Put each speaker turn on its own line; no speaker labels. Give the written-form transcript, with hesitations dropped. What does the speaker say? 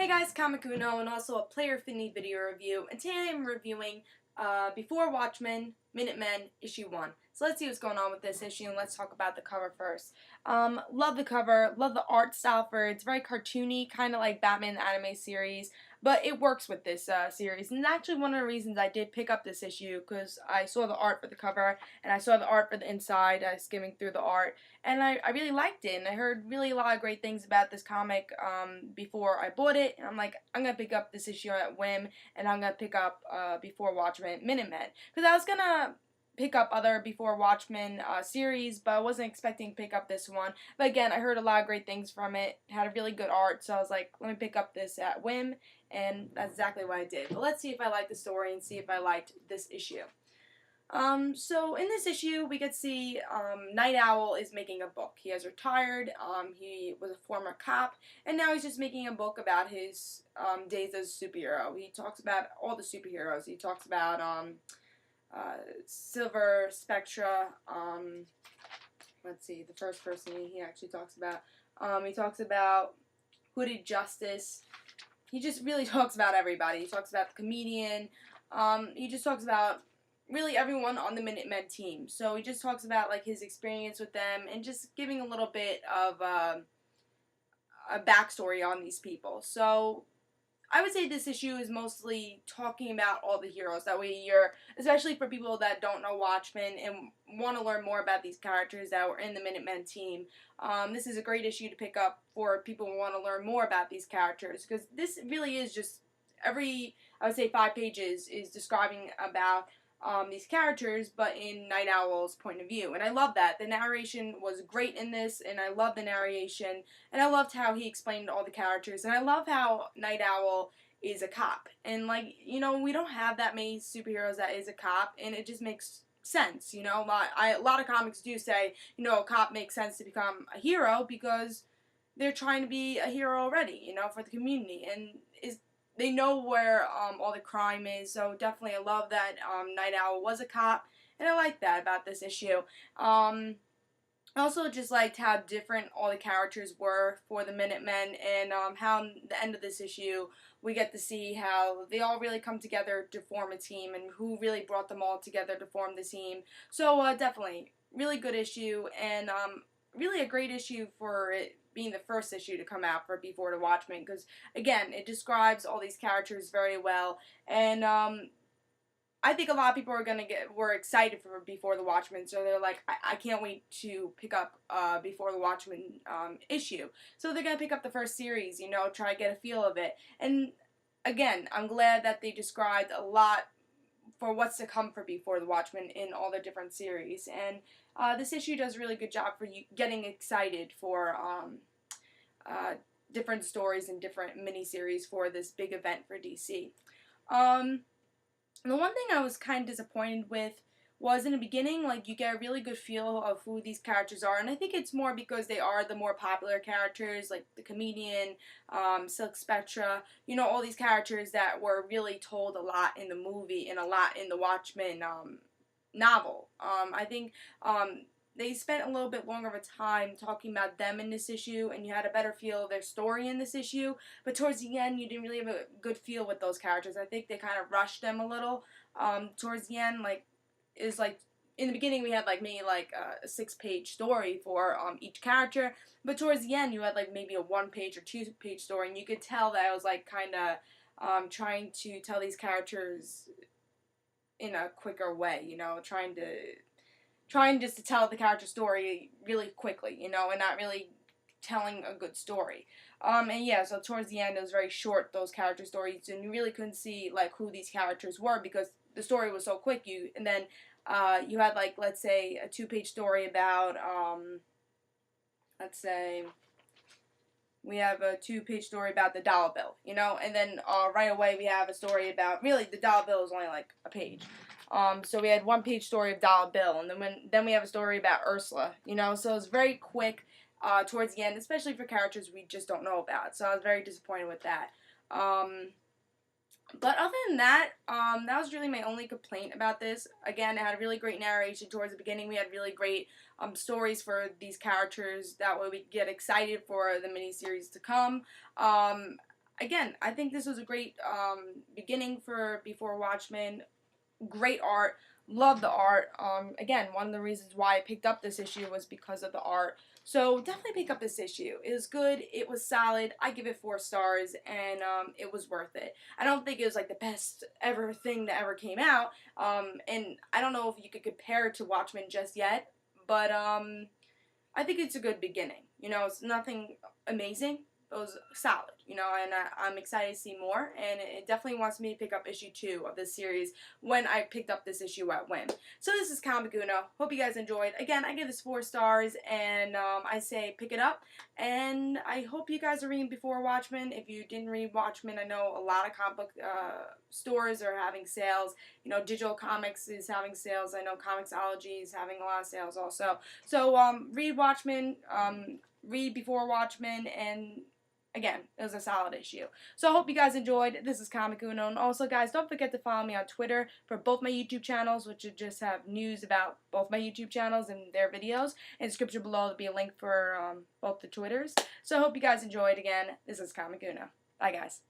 Hey guys, Kamikuno, and also a player affinity video review, and today I'm reviewing Before Watchmen, Minutemen, issue 1. So let's see what's going on with this issue, and let's talk about the cover first. Love the cover, love the art style for it. It's very cartoony, kind of like Batman the anime series, but it works with this series, and it's actually one of the reasons I did pick up this issue, because I saw the art for the cover, and I saw the art for the inside, skimming through the art, and I really liked it, and I heard really a lot of great things about this comic before I bought it, and I'm like, I'm going to pick up this issue at whim, and I'm going to pick up Before Watchmen Minutemen, because I was going to pick up other Before Watchmen series, but I wasn't expecting to pick up this one. But again, I heard a lot of great things from it. It had a really good art, so I was like, let me pick up this at whim, and that's exactly what I did. But let's see if I like the story and see if I liked this issue. So in this issue, we get to see Night Owl is making a book. He has retired. He was a former cop, and now he's just making a book about his days as a superhero. He talks about all the superheroes. He talks about Silver, Spectra. Let's see, the first person he actually talks about. He talks about Hooded Justice. He just really talks about everybody. He talks about the comedian. He just talks about really everyone on the Minutemen team. So he just talks about like his experience with them and just giving a little bit of a backstory on these people. So I would say this issue is mostly talking about all the heroes. That way you're, especially for people that don't know Watchmen and want to learn more about these characters that were in the Minutemen team, this is a great issue to pick up for people who want to learn more about these characters, because this really is just I would say 5 pages is describing about these characters, but in Night Owl's point of view. And I love that. The narration was great in this, and I love the narration, and I loved how he explained all the characters, and I love how Night Owl is a cop. And, like, you know, we don't have that many superheroes that is a cop, and it just makes sense, you know. A lot of comics do say, you know, a cop makes sense to become a hero because they're trying to be a hero already, you know, for the community, and they know where all the crime is. So definitely I love that Night Owl was a cop, and I like that about this issue. I also just liked how different all the characters were for the Minutemen, and how at the end of this issue we get to see how they all really come together to form a team, and who really brought them all together to form the team. So definitely really good issue, and really a great issue for it being the first issue to come out for Before the Watchmen, because again, it describes all these characters very well, and I think a lot of people were excited for Before the Watchmen, so they're like, I can't wait to pick up Before the Watchmen issue. So they're gonna pick up the first series, you know, try to get a feel of it. And again, I'm glad that they described a lot for what's to come for Before the Watchmen in all the different series. And this issue does a really good job for you getting excited for different stories and different miniseries for this big event for DC. The one thing I was kind of disappointed with was in the beginning, like, you get a really good feel of who these characters are, and I think it's more because they are the more popular characters, like the comedian, Silk Spectra, you know, all these characters that were really told a lot in the movie and a lot in the Watchmen novel. I think they spent a little bit longer of a time talking about them in this issue, and you had a better feel of their story in this issue, but towards the end you didn't really have a good feel with those characters. I think they kind of rushed them a little towards the end. Like, is like in the beginning we had like maybe like a 6-page story for each character, but towards the end you had like maybe a 1-page or 2-page story, and you could tell that I was like kind of trying to tell these characters in a quicker way, you know, trying just to tell the character story really quickly, you know, and not really telling a good story. And yeah, so towards the end it was very short, those character stories, and you really couldn't see like who these characters were because the story was so quick. And then you had, like, let's say a 2-page story about let's say we have a 2-page story about the dollar bill, you know, and then right away we have a story about, really, the dollar bill is only like a page. So we had 1-page story of dollar bill, and then we have a story about Ursula, you know, so it's very quick towards the end, especially for characters we just don't know about. So I was very disappointed with that. But other than that, that was really my only complaint about this. Again, it had a really great narration towards the beginning. We had really great stories for these characters. That way we get excited for the miniseries to come. again, I think this was a great beginning for Before Watchmen. Great art. Love the art. Again, one of the reasons why I picked up this issue was because of the art. So definitely pick up this issue. It was good. It was solid. I give it 4 stars, and it was worth it. I don't think it was like the best ever thing that ever came out. And I don't know if you could compare it to Watchmen just yet, but I think it's a good beginning. You know, it's nothing amazing. It was solid, you know, and I'm excited to see more, and it definitely wants me to pick up issue 2 of this series when I picked up this issue at whim. So this is Comic Uno. Hope you guys enjoyed. Again, I give this 4 stars, and I say pick it up, and I hope you guys are reading Before Watchmen. If you didn't read Watchmen, I know a lot of comic book stores are having sales. You know, Digital Comics is having sales. I know Comixology is having a lot of sales also. So read Watchmen, read Before Watchmen, and again, it was a solid issue. So I hope you guys enjoyed. This is Comic Uno. And also, guys, don't forget to follow me on Twitter for both my YouTube channels, which will just have news about both my YouTube channels and their videos. In the description below, there'll be a link for both the Twitters. So I hope you guys enjoyed. Again, this is Comic Uno. Bye, guys.